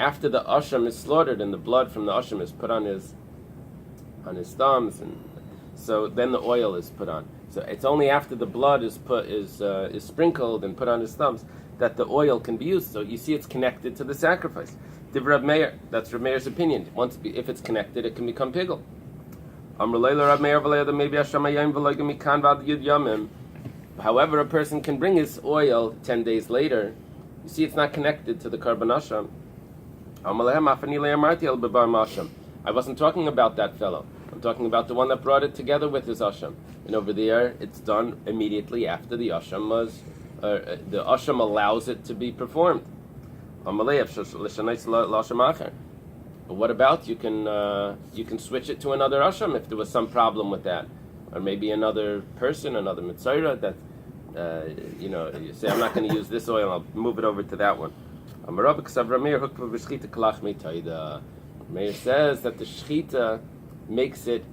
after the asham is slaughtered and the blood from the asham is put on his thumbs, and so then the oil is put on. So it's only after the blood is sprinkled and put on his thumbs that the oil can be used. So you see, it's connected to the sacrifice. Div Rab Meir, that's Rab Meir's opinion. If it's connected, it can become pigel. However, a person can bring his oil 10 days later. You see, it's not connected to the karban asham. I wasn't talking about that fellow. I'm talking about the one that brought it together with his asham. And over there, it's done immediately after the asham was. The asham allows it to be performed. But what about you can switch it to another asham if there was some problem with that, or maybe another person, another mitzvah that you say, I'm not going to use this oil, I'll move it over to that one. Meir says that the shechita makes it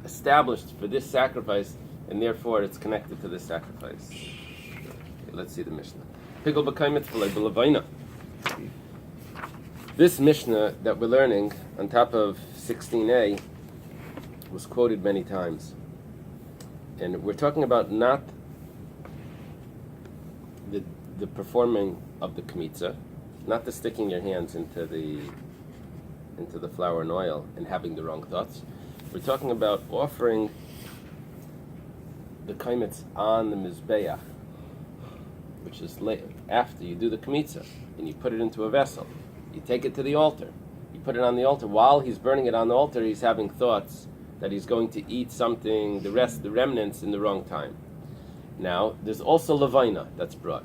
established for this sacrifice, and therefore it's connected to this sacrifice. Okay, let's see the Mishnah. Pigel b'kaimet v'lei b'levaina. This Mishnah that we're learning on top of 16a was quoted many times. And we're talking about not the performing of the kmitza, not the sticking your hands into the flour and oil and having the wrong thoughts. We're talking about offering the kaimetz on the mizbeach, which is after you do the kmitza, and you put it into a vessel. You take it to the altar. You put it on the altar. While he's burning it on the altar, he's having thoughts that he's going to eat something, the remnants, in the wrong time. Now, there's also levaina that's brought.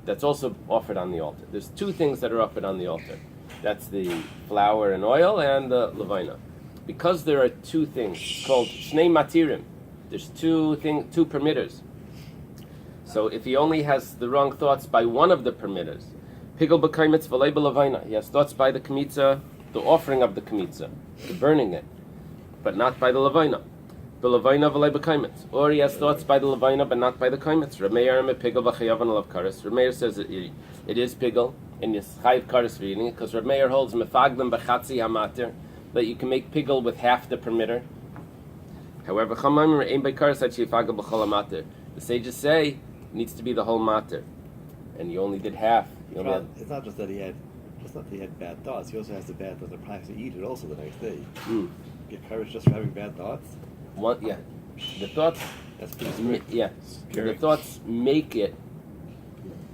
That's also offered on the altar. There's two things that are offered on the altar. That's the flour and oil and the levaina. Because there are two things called shnei matirim, there's two permitters. So if he only has the wrong thoughts by one of the permitters, pigel b'kaimetz v'lei b'levaina, he has thoughts by the kmitza, the offering of the kmitza, the burning it, but not by the levaina. B'levaina v'lei b'kaimetz. Or he has thoughts by the levaina, but not by the kaimetz. Reb Meir pigel v'chayav and alav kares. Reb Meir says it is pigel, and it's chayav kares for eating it, because Reb Meir holds mefaglim b'chatzi hamatir, that you can make pigel with half the permitter. However, the sages say it needs to be the whole matter, and you only did half. It's not just that he had bad thoughts. He also has the bad thoughts that perhaps to eat it also the next day. Get courage just for having bad thoughts. The thoughts. That's the thoughts make it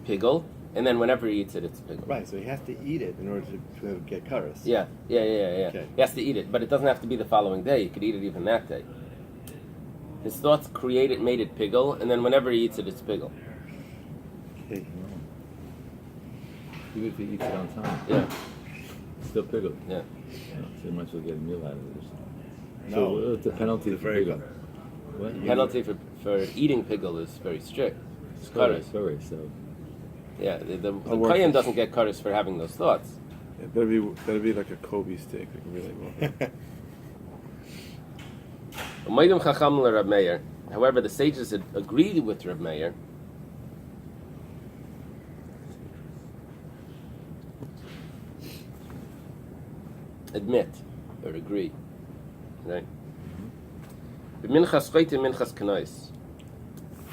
pigel, and then whenever he eats it, it's pigel. Right. So he has to eat it in order to get courage. Yeah. Okay. He has to eat it, but it doesn't have to be the following day. He could eat it even that day. His thoughts made it pigel, and then whenever he eats it, it's pigel. Okay. Even if he eats it on time. Yeah. It's still piggle. Yeah. So you might as well get a meal out of it. No. So what's the penalty for very piggle? good. What? Penalty for eating pigel is very strict. It's kares. Sorry, so. Yeah, the kohen doesn't get kares for having those thoughts. It better be like a Kobe steak, like really well. However, the sages had agreed with Reb Meir. Admit or agree, right? Minchas choite, minchas kanais.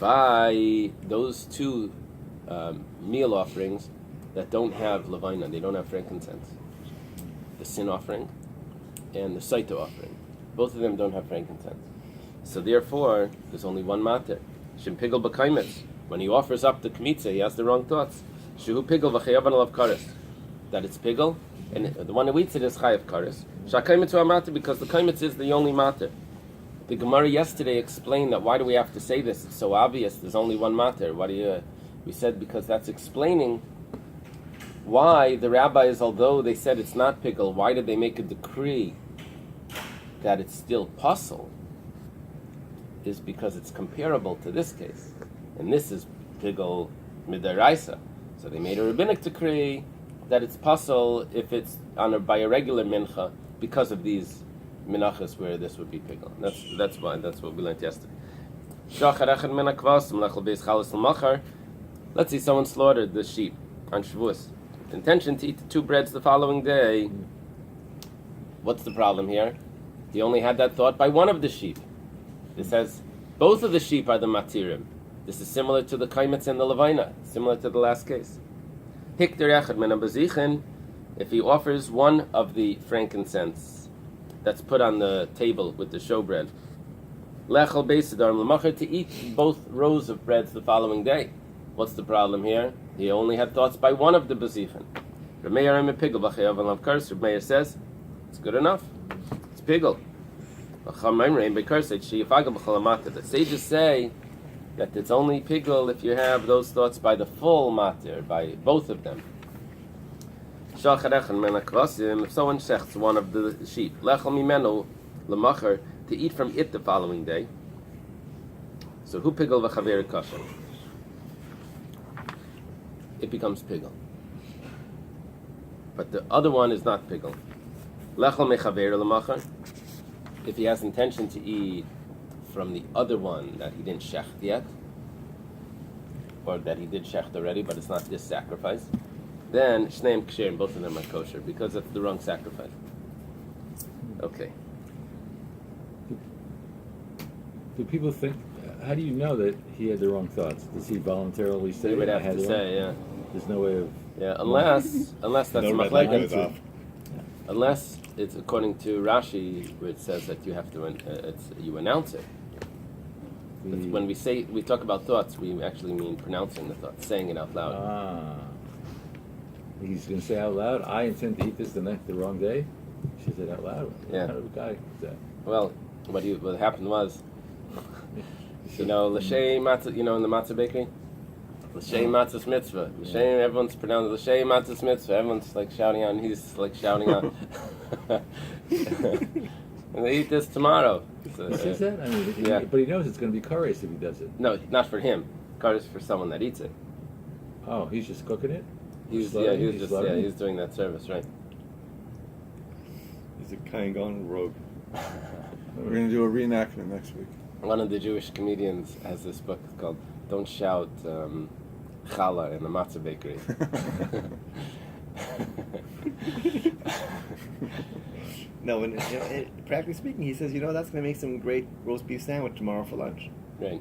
By those two meal offerings that don't have levaina, they don't have frankincense. The sin offering and the saita offering, both of them don't have frankincense. So therefore, there's only one mater. Shem pigel b'kaimetz. When he offers up the kmitza, he has the wrong thoughts. Shehu pigel v'chayav alav kares. That it's pigel, and the one who eats it is chayav kares. Shakaimetz hu mater, because the kaimetz is the only mater. The Gemara yesterday explained that why do we have to say this? It's so obvious. There's only one mater. We said because that's explaining why the rabbis, although they said it's not pigel, why did they make a decree that it's still puzzle? Is because it's comparable to this case, and this is pigel midaraisa. So they made a rabbinic decree that it's puzzle if it's by a regular mincha because of these menachos where this would be pigel. That's what we learned yesterday. Let's say someone slaughtered the sheep, on Shavuos. Intention to eat the 2 breads the following day. What's the problem here? He only had that thought by one of the sheep. This says both of the sheep are the matirim. This is similar to the kaimetz and the levina, similar to the last case. Hikter echad min habazichin, if he offers one of the frankincense that's put on the table with the showbread, lechel beisadar l'macher, to eat both rows of breads the following day. What's the problem here? He only had thoughts by one of the bazichin. Rabbi says it's good enough. It's pigel. The sages say that it's only pigel if you have those thoughts by the full matir, by both of them. If someone shechts one of the sheep, to eat from it the following day, so who pigel v'chaver kasher? It becomes pigel. But the other one is not pigel. If he has intention to eat from the other one that he didn't shecht yet, or that he did shecht already, but it's not this sacrifice, then shneim ksherim, both of them are kosher, because it's the wrong sacrifice. Okay. Do people think? How do you know that he had the wrong thoughts? Does he voluntarily say? He would I have had to the say, wrong? yeah. There's no way of. Yeah, unless that's No red light goes machlekes. off. Unless it's according to Rashi, where it says that you have to, you announce it. But when we talk about thoughts, we actually mean pronouncing the thought, saying it out loud. He's going to say out loud, "I intend to eat this the wrong day." She said out loud. Yeah. What kind of a guy is that? Well, what happened was, l'shem matzah, in the matzah bakery, l'shem matzah's mitzvah. L'shem, everyone's pronouncing l'shem matzah's mitzvah. Everyone's like shouting out, and he's like shouting out. And they eat this tomorrow. So, He says that? I mean, yeah. But he knows it's going to be kares if he does it. No, not for him. Card is for someone that eats it. Oh, he's just cooking it? He's slaughtering he's doing that service, right? He's a kind gone rogue. We're gonna do a reenactment next week. One of the Jewish comedians has this book called "Don't Shout Challah in the Matzah Bakery." No, and practically speaking, he says, that's going to make some great roast beef sandwich tomorrow for lunch. Right.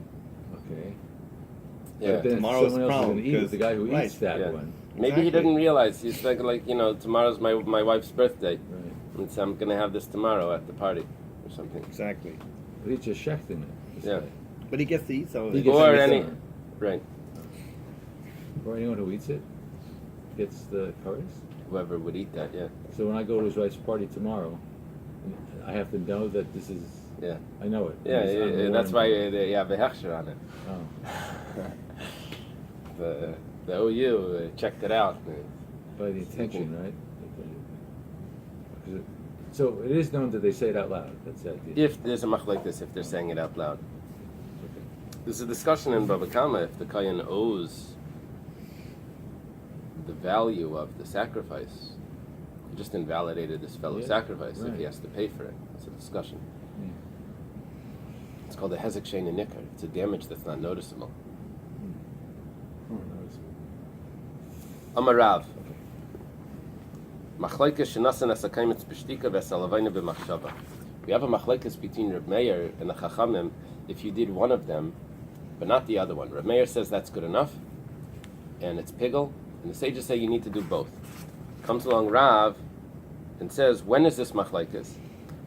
Okay. Yeah. But then Tomorrow's someone else is problem, going to eat it, the guy who right, eats that yeah. one. Maybe he Exactly. didn't realize. He's like tomorrow's my wife's birthday, Right. and so I'm gonna have this tomorrow at the party or something. Exactly. But he's just shechting it. this Yeah. guy. But he gets to eat some of He it. gets Or to eat any, some. right? Or anyone who eats it gets the kares. Whoever would eat that, yeah, So when I go to his wife's party tomorrow, I have to know that this is. yeah, I know it. yeah. It's on the That's why warning. you have a hechsher on it. Oh. The OU checked it out. By the intention, right? So it is known that they say it out loud. That's the idea. If there's a mach like this, if they're saying it out loud. Okay. There's a discussion in Baba Kama if the Kayan owes the value of the sacrifice. He just invalidated this fellow's Yeah, sacrifice if he right. has to pay for it. It's a discussion. Yeah. It's called a hezek shein and nikar. It's a damage that's not noticeable. Amarav. Machlekes shenasan asakaimitz b'shtika v'esalavayna b'machshava. We have a machlekes between Reb Meir and the Chachamim if you did one of them, but not the other one. Reb Meir says that's good enough, and it's pigel, and the sages say you need to do both. Comes along Rav and says, when is this machlekes?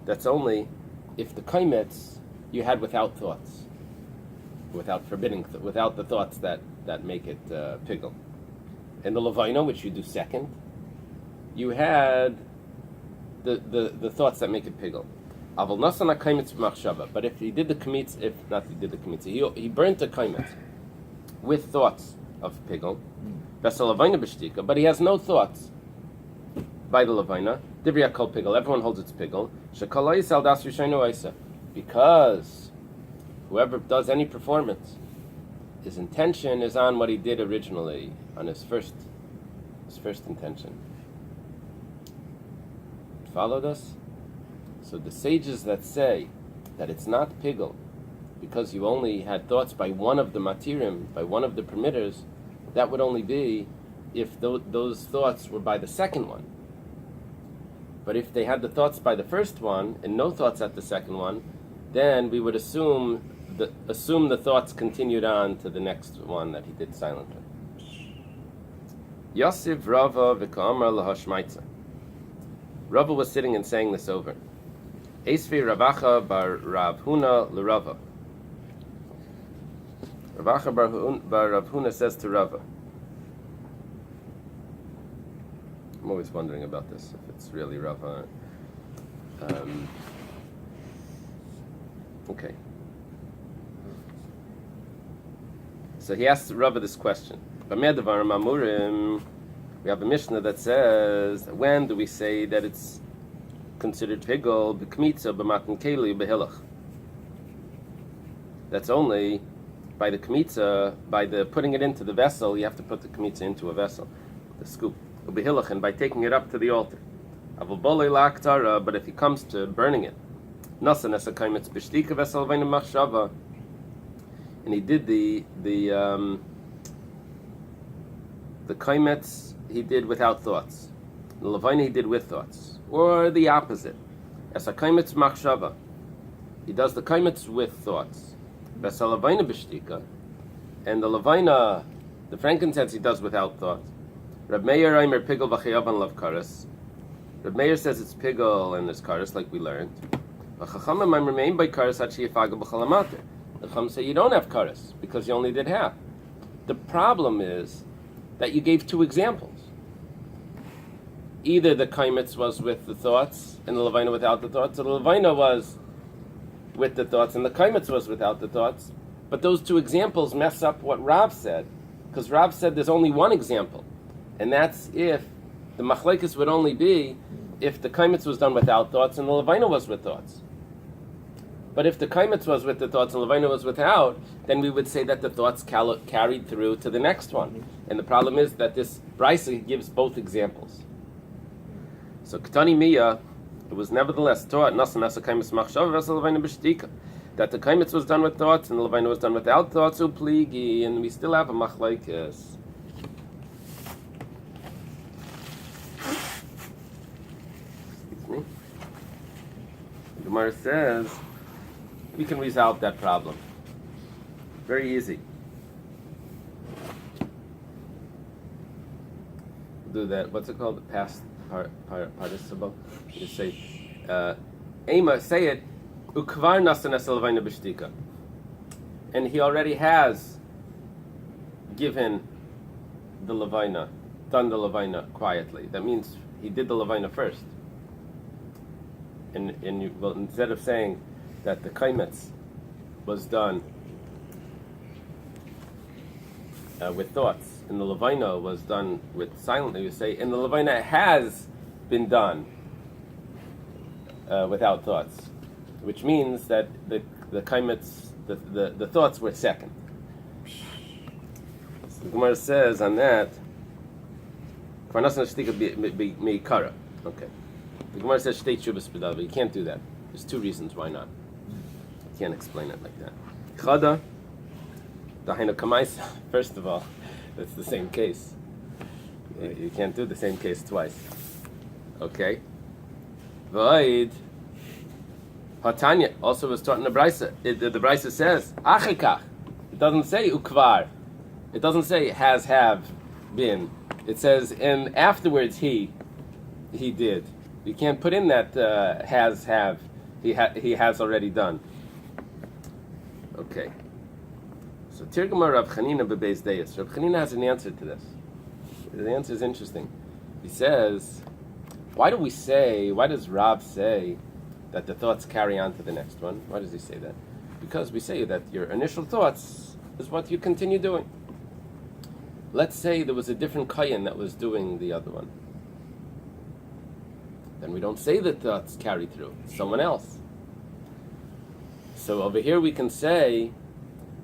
That's only if the kaimetz you had without thoughts, without forbidding, without the thoughts that make it pigel. And the levina, which you do second, you had the thoughts that make it pigel. Aval nasana kaimetz b'machshava. But if he did the kamitz, he burnt the kaimetz with thoughts of pigel. V'esel levina b'shtika, but he has no thoughts by the levina. Divrei kol pigel. Everyone holds its pigel. Shekala yisal das rishaynu isa. Because whoever does any performance, his intention is on what he did originally, on his first intention. Followed us? So the sages that say that it's not pigel because you only had thoughts by one of the matirim, by one of the permitters, that would only be if those thoughts were by the second one. But if they had the thoughts by the first one and no thoughts at the second one, then we would assume the thoughts continued on to the next one that he did silently. Yosef Rava v'ka'amar lahashmaitza. Rava was sitting and saying this over. Esvi Ravacha bar Rav Huna l'Rava. Ravacha bar Rav Huna says to Rava. I'm always wondering about this, if it's really Rava. Okay. So he asks Rava this question. We have a Mishnah that says, when do we say that it's considered pigol b'kmitza b'matan keli b'hilach? That's only by the kmitza, by the putting it into the vessel. You have to put the kmitza into a vessel, the scoop, b'hilach, and by taking it up to the altar. But if he comes to burning it, and he did the kaimetz he did without thoughts. The levina he did with thoughts. Or the opposite. As a kaimetz machshava. He does the kaimetz with thoughts. As a levina b'shtika. And the levina, the frankincense he does without thoughts. Reb Meir Aimer pigel v'chayavan lav karas. Reb Meir says it's pigel and there's karas, like we learned. V'chachamim Aimer mein by karas had sheyifaga b'chalamater. The Chum say you don't have karas because you only did half. The problem is that you gave two examples. Either the kaimetz was with the thoughts and the levina without the thoughts, or the levina was with the thoughts and the kaimetz was without the thoughts. But those two examples mess up what Rav said, because Rav said there's only one example, and that's if the machlekes would only be if the kaimetz was done without thoughts and the levina was with thoughts. But if the kaimetz was with the thoughts and levina was without, then we would say that the thoughts carried through to the next one. And the problem is that this brisa gives both examples. So Ketani Miya, it was nevertheless taught that the kaimetz was done with thoughts and the levina was done without thoughts, upligi, and we still have a machlekes. Excuse me. The Gemara says we can resolve that problem. Very easy. Do that. What's it called? The past participle. You say, Ema, say it. Ukvar nasan esalvayna b'shtika. And he already has given the levina, done the levina quietly. That means he did the levina first. And instead of saying that the kaimetz was done with thoughts, and the levina was done with silently, you say, and the levina has been done without thoughts, which means that the kaimetz, the thoughts were second. So the Gemara says on that, okay. The Gemara says shtei tshuvas b'davar. You can't do that. There's two reasons why not. You can't explain it like that. Chada, dahainu kamaisa. First of all, it's the same case. You can't do the same case twice. Okay. V'oid hatanya also was taught in the brisa. The brisa says achikach. It doesn't say ukvar. It doesn't say has, have, been. It says and afterwards he did. You can't put in that has, have. He has already done. Okay. So Tirgama Rav Chanina bebeis deis. Rav Chanina has an answer to this. The answer is interesting. He says, why does Rav say that the thoughts carry on to the next one? Why does he say that? Because we say that your initial thoughts is what you continue doing. Let's say there was a different kayan that was doing the other one. Then we don't say that thoughts carry through. It's someone else. So over here we can say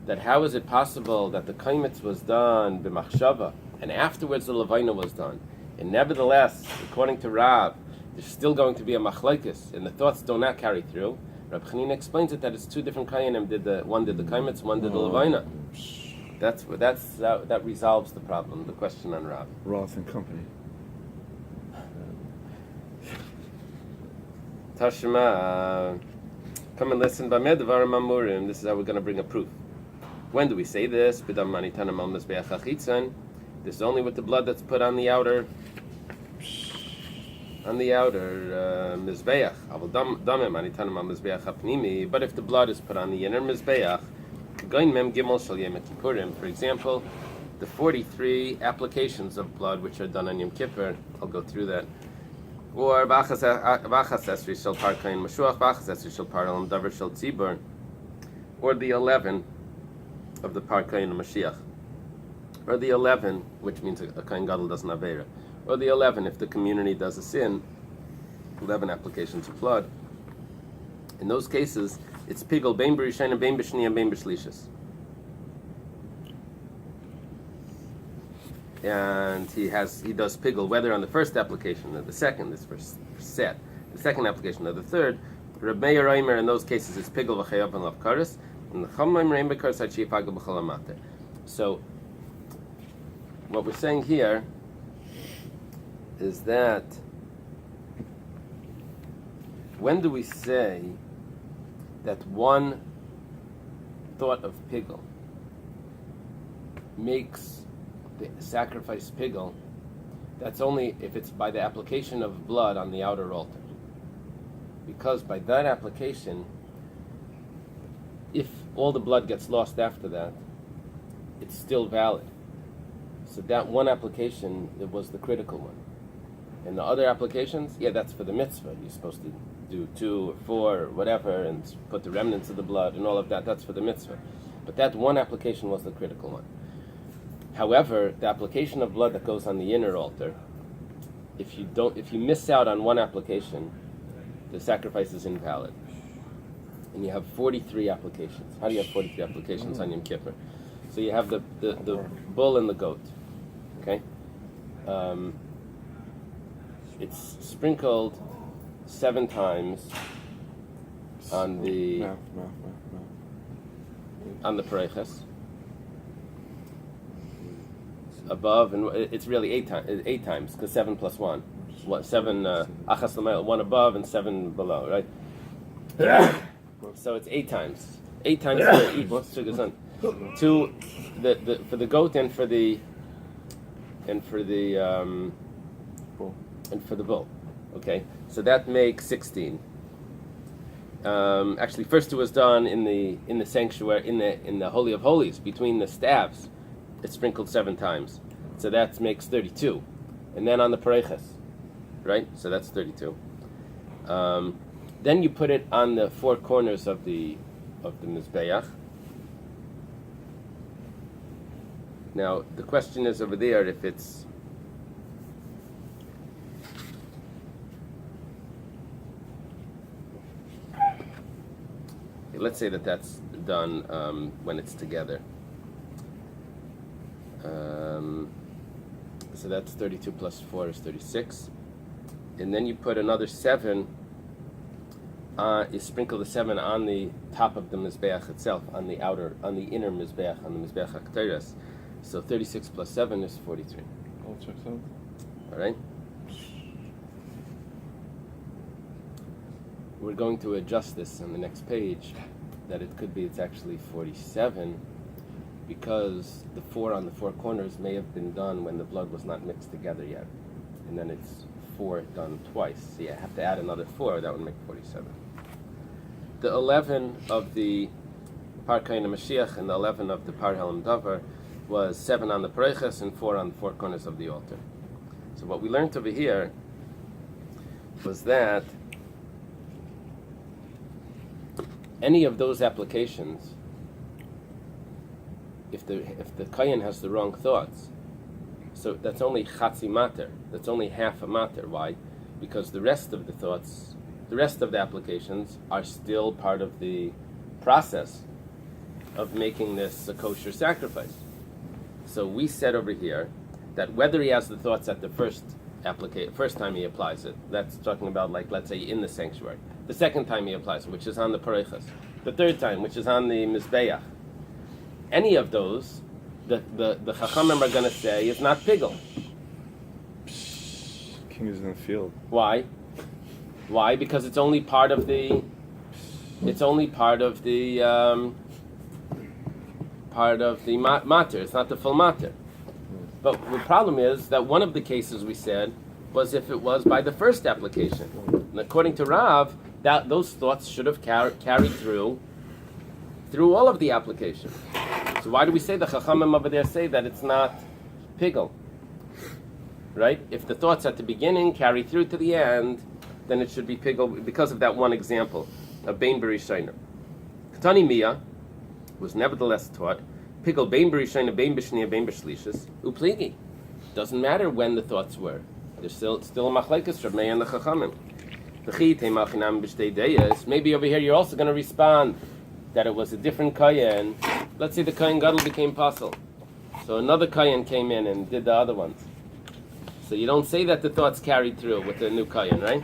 that how is it possible that the kaimetz was done b'machshava and afterwards the levina was done, and nevertheless, according to Rav, there's still going to be a machlekes and the thoughts do not carry through. Rabbi Chanina explains it that it's two different kayanim. One did the kaimetz, one did the levina. That resolves the problem. The question on Rav. Roth and Company. Tashma, come and listen. This is how we're going to bring a proof. When do we say this? This is only with the blood that's put on the outer mizbeach. But if the blood is put on the inner mizbeach, for example, the 43 applications of blood which are done on Yom Kippur, I'll go through that. Or or the 11 of the Parkayin Mashiach, or the 11, which means a Kain Gadol does an Aveira, or the 11 if the community does a sin, 11 applications of blood. In those cases, it's pigel bein b'rishayin and bein b'shni and bein b'shlishis. And he does pigel whether on the first application or the second, this first set, the second application or the third. Reb Meir Reimer in those cases is pigel v'chayav and lavkaris, and the Chamaim Reim b'karis ha'chi yifagel b'chol ha'mater. So what we're saying here is that when do we say that one thought of pigel makes the sacrifice pigel? That's only if it's by the application of blood on the outer altar. Because by that application, if all the blood gets lost after that, it's still valid. So that one application, it was the critical one. And the other applications, that's for the mitzvah. You're supposed to do 2 or 4 or whatever and put the remnants of the blood and all of that. That's for the mitzvah. But that one application was the critical one. However, the application of blood that goes on the inner altar, if you miss out on one application, the sacrifice is invalid. And you have 43 applications. How do you have 43 applications on Yom Kippur? So you have the bull and the goat. Okay? It's sprinkled 7 times on the pareiches. Above, and it's really 8 times, because 7 plus 1. 7 achas l'mayla, 1 above and 7 below, right? So it's 8 times. 8 times for each sugasan. For the goat and for the bull. Okay, so that makes 16. Actually, first it was done in the sanctuary, in the Holy of Holies, between the staves. It's sprinkled 7 times, so that makes 32, and then on the pareiches, right? So that's 32. Then you put it on the 4 corners of the mizbeach. Now the question is over there if it's let's say that's done when it's together. So that's 32 plus 4 is 36. And then you put another 7, you sprinkle the 7 on the top of the Mizbeach itself, on the inner Mizbeach, on the Mizbeach HaKteres. So 36 plus 7 is 43. All checks out. All right? We're going to adjust this on the next page, that it's actually 47, because the 4 on the 4 corners may have been done when the blood was not mixed together yet. And then it's 4 done twice. So you have to add another 4, that would make 47. The 11 of the Par Kain Mashiach and the 11 of the Par Helam Davar was 7 on the pareiches and 4 on the 4 corners of the altar. So what we learned over here was that any of those applications, if the Kayin has the wrong thoughts, so that's only chatzi mater, that's only half a mater. Why? Because the rest of the thoughts, the rest of the applications are still part of the process of making this a kosher sacrifice. So we said over here that whether he has the thoughts at the first time he applies it, that's talking about, like, let's say in the sanctuary. The second time he applies it, which is on the pareiches. The third time, which is on the mizbeach. Any of those, the Chachamim are going to say is not pigel. King is in the field. Why? Why? Because it's only part of the. It's only part of the matter. It's not the full matter. But the problem is that one of the cases we said was if it was by the first application. And according to Rav, that those thoughts should have carried through all of the application. So why do we say the Chachamim over there say that it's not pigel? Right? If the thoughts at the beginning carry through to the end, then it should be pigel because of that one example of Bein B'Rishayna. Ketani Mia was nevertheless taught pigel Bein B'Rishayna, Bein B'Shniya, Bein B'Shlishis, upligi. Doesn't matter when the thoughts were. There's still a machlekes Rabbi and the Chachamim. Maybe over here you're also going to respond that it was a different kayan. Let's say the kayan gadol became pasul, so another kayan came in and did the other ones. So you don't say that the thoughts carried through with the new kayan, right?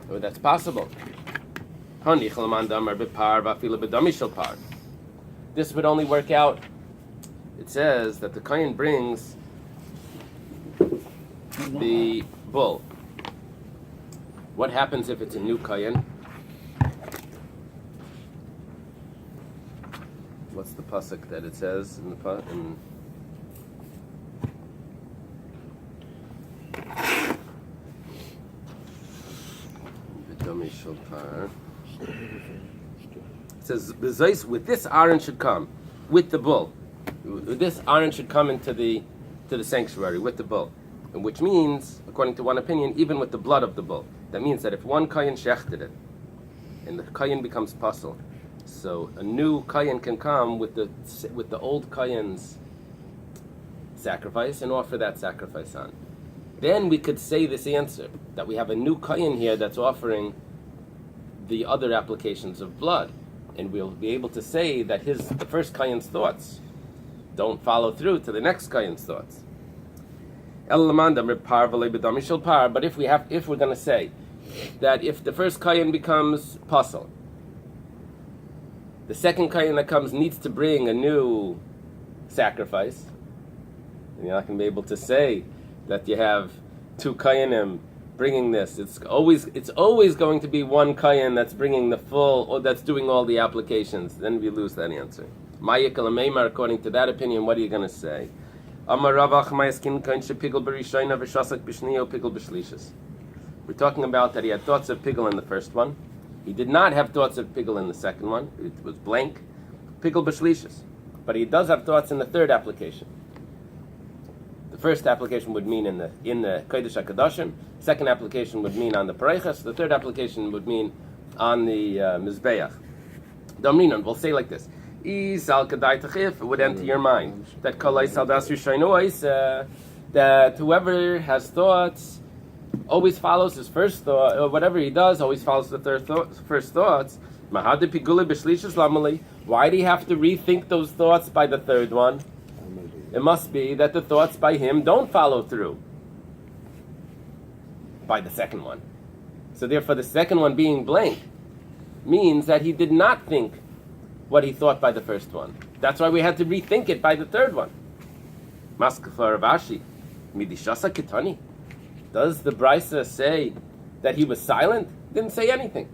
Well, that's possible. This would only work out. It says that the kayan brings the bull. What happens if it's a new kayan? What's the pasuk that it says in the It says, with this Aaron should come, with the bull. This Aaron should come into the sanctuary with the bull. And which means, according to one opinion, even with the blood of the bull. That means that if one kayan shechted it, and the kayan becomes pasul, so a new kayan can come with the old kayan's sacrifice and offer that sacrifice on. Then we could say this answer, that we have a new kayan here that's offering the other applications of blood. And we'll be able to say that the first kayan's thoughts don't follow through to the next kayan's thoughts. But if we're going to say that if the first kayan becomes pasul, the second kayan that comes needs to bring a new sacrifice, and you're not going to be able to say that you have two kayanim bringing this. It's always going to be one kayan that's bringing the full, or that's doing all the applications. Then we lose that answer. According to that opinion, what are you going to say? We're talking about that he had thoughts of pigel in the first one. He did not have thoughts of pigel in the second one. It was blank. Pigel b'shlishis. But he does have thoughts in the third application. The first application would mean in the Kodesh HaKadoshim. Second application would mean on the Pareichas. The third application would mean on the Mizbeach. Damrinon, we'll say like this. If it would enter your mind that that whoever has thoughts always follows his first thought, or whatever he does always follows the first thoughts. Why do you have to rethink those thoughts by the third one? It must be that the thoughts by him don't follow through by the second one. So therefore the second one being blank means that he did not think what he thought by the first one. That's why we had to rethink it by the third one. Maskefar Ravashi, Midishasa Kitani. Does the Brisa say that he was silent? Didn't say anything.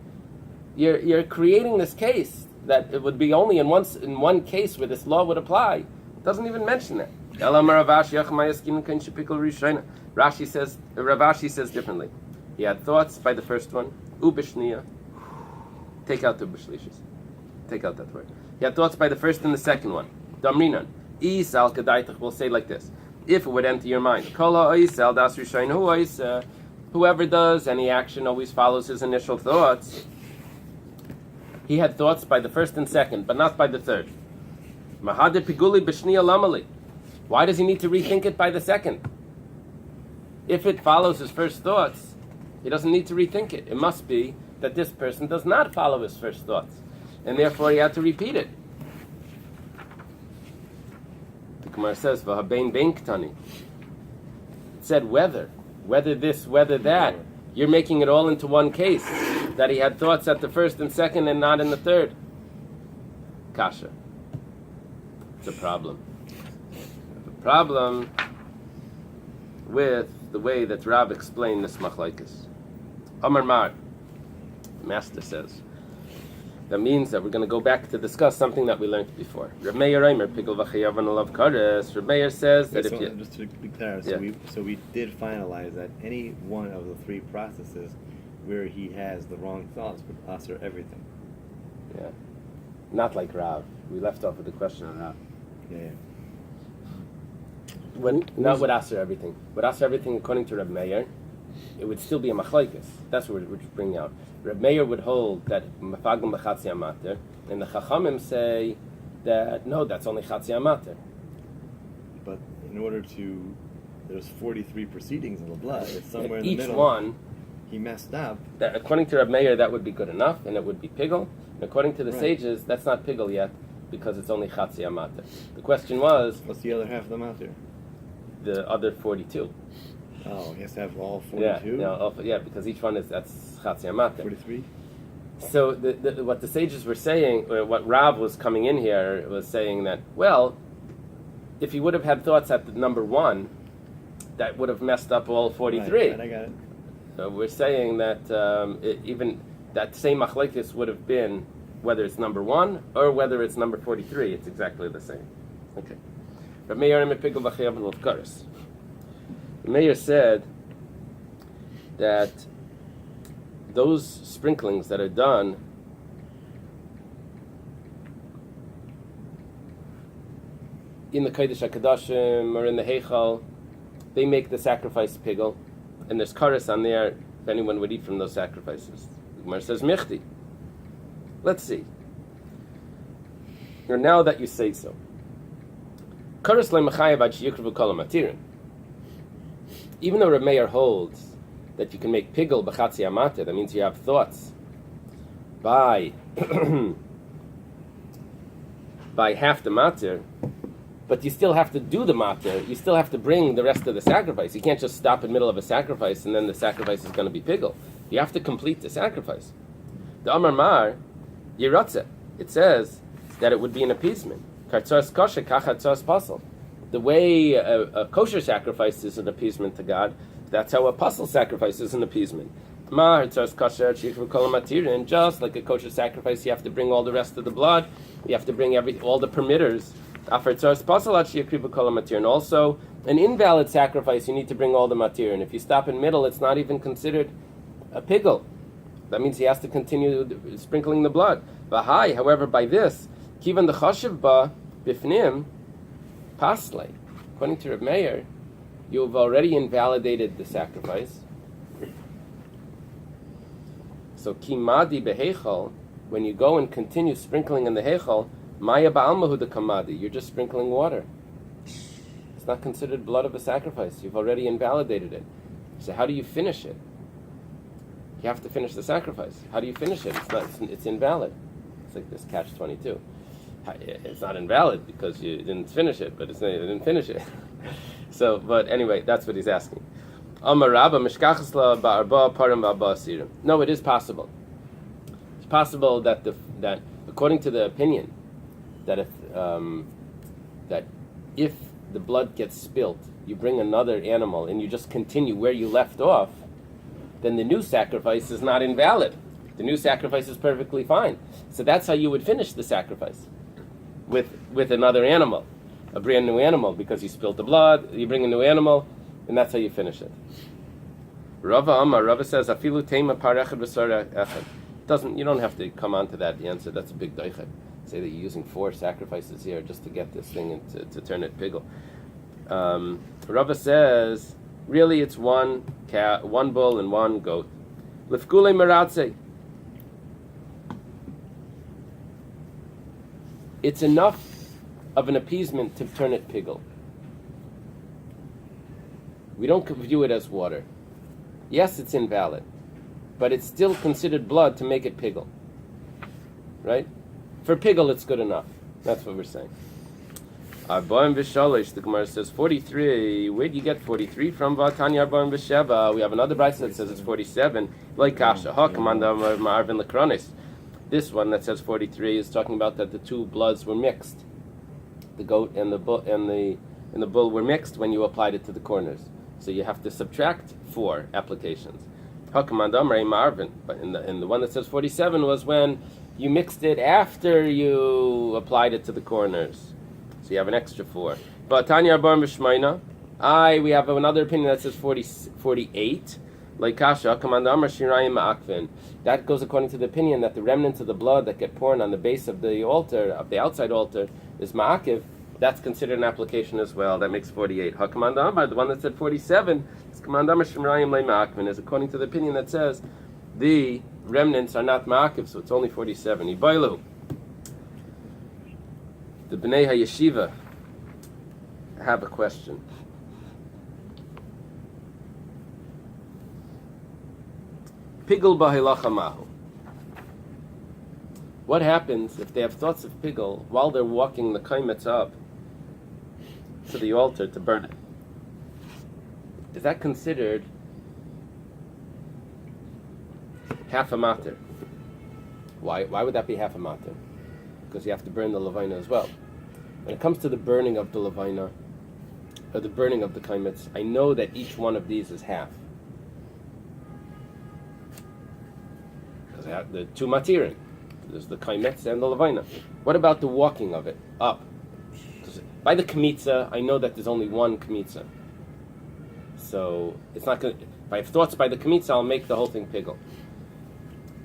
You're creating this case that it would be only in one case where this law would apply. It doesn't even mention that. Ravashi says differently. He had thoughts by the first one. Ubishniya. Take out the Bishlishis. Take out that word. He had thoughts by the first and the second one. Damrinan. Isal Kadaitach will say like this. If it would enter your mind. Whoever does any action always follows his initial thoughts. He had thoughts by the first and second, but not by the third. Mahadeh Piguli B'Shniya Lamali. Why does he need to rethink it by the second? If it follows his first thoughts, he doesn't need to rethink it. It must be that this person does not follow his first thoughts. And therefore he had to repeat it. The Gemara says, V'habein bein ktani. It said whether this, whether that. You're making it all into one case. That he had thoughts at the first and second and not in the third. Kasha. It's a problem. problem with the way that Rab explained this machlokes. Amar Mar, the master says, that means that we're going to go back to discuss something that we learned before. Reb Meir Eimer, Pigel v'chayav and alav kares. Reb Meir says that if you... Just to be clear, so we did finalize that any one of the three processes where he has the wrong thoughts would answer everything. Yeah. Not like Rav. We left off with the question on Rav. Yeah. Not would answer everything. Would answer everything according to Reb Meir. It would still be a machlokes. That's what we're bringing out. Reb Meir would hold that mafagim b'chatzi amater, and the Chachamim say that no, that's only chatzi amater. But in order to, there's 43 proceedings in the blood. It's somewhere in the each middle. one, he messed up. that according to Reb Meir, that would be good enough, and it would be pigel. And according to the sages, that's not pigel yet because it's only chatzi amater. The question was, What's the other half of them out there? the other 42. Oh, he has to have all 42? Yeah, because each one that's chatzi amater. 43? So what the sages were saying, or what Rav was coming in here, was saying that, well, if he would have had thoughts at the number 1, that would have messed up all 43. Right, I got it. So we're saying that even that same machlekes would have been whether it's number 1 or whether it's number 43. It's exactly the same. Okay. Meir said that those sprinklings that are done in the Kodesh HaKadoshim or in the Heichal, they make the sacrifice pigel, and there's kares on there if anyone would eat from those sacrifices. The Gemara says michti. Let's see. Or now that you say so, kares le'mechayev ad sheyikrevu kol hamatirin. Even though Reb Meir holds that you can make pigel b'chatzi amater, that means you have thoughts by by half the mater, but you still have to do the mater. You still have to bring the rest of the sacrifice. You can't just stop in the middle of a sacrifice and then the sacrifice is going to be pigel. You have to complete the sacrifice. The Amar Mar, Yiratze, it says that it would be an appeasement. Kartzos kosher, kachatzos pasel. The way a kosher sacrifice is an appeasement to God, that's how a pasul sacrifice is an appeasement. And just like a kosher sacrifice, you have to bring all the rest of the blood. You have to bring all the permitters. And also, an invalid sacrifice, you need to bring all the matir. And if you stop in middle, it's not even considered a pigel. That means he has to continue sprinkling the blood. However, by this, kivan the chashiv ba bifnim pasle. According to Reb Meir, you have already invalidated the sacrifice. So kimadi behechal, when you go and continue sprinkling in the hechal, maya ba'almahu the kamadi, you're just sprinkling water. It's not considered blood of a sacrifice. You've already invalidated it. So how do you finish it? You have to finish the sacrifice. How do you finish it? It's invalid. It's like this catch-22. It's not invalid because you didn't finish it, but you didn't finish it. So, but anyway, that's what he's asking. No, it is possible. It's possible that that according to the opinion that if the blood gets spilt, you bring another animal and you just continue where you left off, then the new sacrifice is not invalid. The new sacrifice is perfectly fine. So that's how you would finish the sacrifice, with another animal, a brand new animal, because you spilt the blood. You bring a new animal, and that's how you finish it. Rava says, "Afilu tema parechad v'sara echad." You don't have to come on to that answer. That's a big doichet. Say that you're using 4 sacrifices here just to get this thing and to turn it pigel. Rava says, really, it's one bull and 1 goat. Lifkule meratze. It's enough of an appeasement to turn it pigel. We don't view it as water. Yes, it's invalid, but it's still considered blood to make it pigel. Right? For pigel, it's good enough. That's what we're saying. Arbaim v'shalish, the Gemara says 43. Where do you get 43 from? V'atanya arbaim v'sheva. We have another brayso that says it's 47. Like kasha, ha kamanda ma'arvin lekronis. This one that says 43 is talking about that the 2 bloods were mixed, the goat and the in the bull were mixed when you applied it to the corners. So you have to subtract 4 applications. Hakamand Amrei Marvin, but in the one that says 47 was when you mixed it after you applied it to the corners. So you have an extra 4. But Tanya Bar Mishmaina, we have another opinion that says 48. Like Kasha, Hakamand Amr Shirayim Ma'akvin. That goes according to the opinion that the remnants of the blood that get poured on the base of the altar, of the outside altar, is Ma'akiv. That's considered an application as well. That makes 48. Hakamand Amr, the one that said 47, is Hakamand Amr Shirayim Le Ma'akvin, is according to the opinion that says the remnants are not Ma'akiv, so it's only 47. Ibailu. The Bnei HaYeshiva have a question. Pigel b'hilacha mahu. What happens if they have thoughts of pigel while they're walking the kaimetz up to the altar to burn it? Is that considered half a mater? Why would that be half a mater? Because you have to burn the levina as well. When it comes to the burning of the levina, or the burning of the kaimetz, I know that each one of these is half. The 2 matirin. There's the kaimetz and the levina. What about the walking of it up? Because by the kmitza, I know that there's only one kmitza. So it's not going. If I have thoughts by the kmitza, I'll make the whole thing pigel.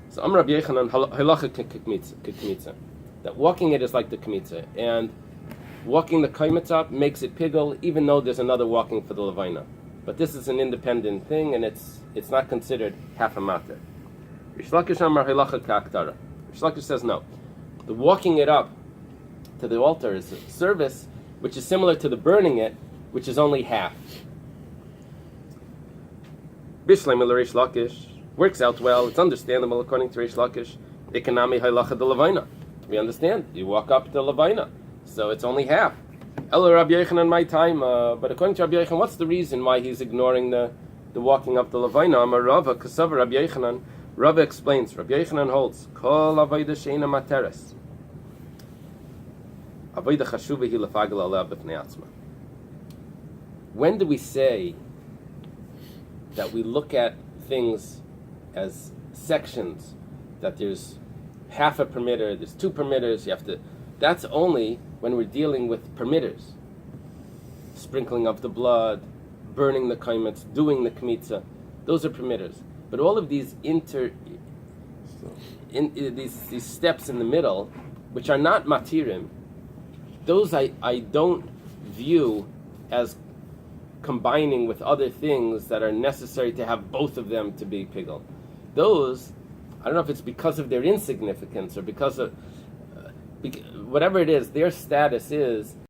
So Amar Rabbi Yechanan halacha kmitza. That walking it is like the kmitza, and walking the kaimetz up makes it pigel, even though there's another walking for the levina. But this is an independent thing, and it's not considered half a mater. Rish Lakish says no. The walking it up to the altar is a service which is similar to the burning it, which is only half. Bishleim Rish Lakish works out well. It's understandable according to Rish Lakish. Economy halacha de levina. We understand. You walk up to levina, so it's only half. Ela Rabbi Yechanan my time, but according to Rabbi Yechanan, what's the reason why he's ignoring the walking up the levina? Amar Rava Kasav Rabbi Yechanan. Rabbi explains, Rabbi Yechanan holds, Kol avodah she'ena materes. Avodah chashuva hi lefagel aleh b'fnei atzma. When do we say that we look at things as sections, that there's half a permitter, there's 2 permitters, that's only when we're dealing with permitters. Sprinkling of the blood, burning the kaimetz, doing the kmitza, those are permitters. But all of these these steps in the middle, which are not matirim, those I don't view as combining with other things that are necessary to have both of them to be pigel. Those, I don't know if it's because of their insignificance or because of whatever it is, their status is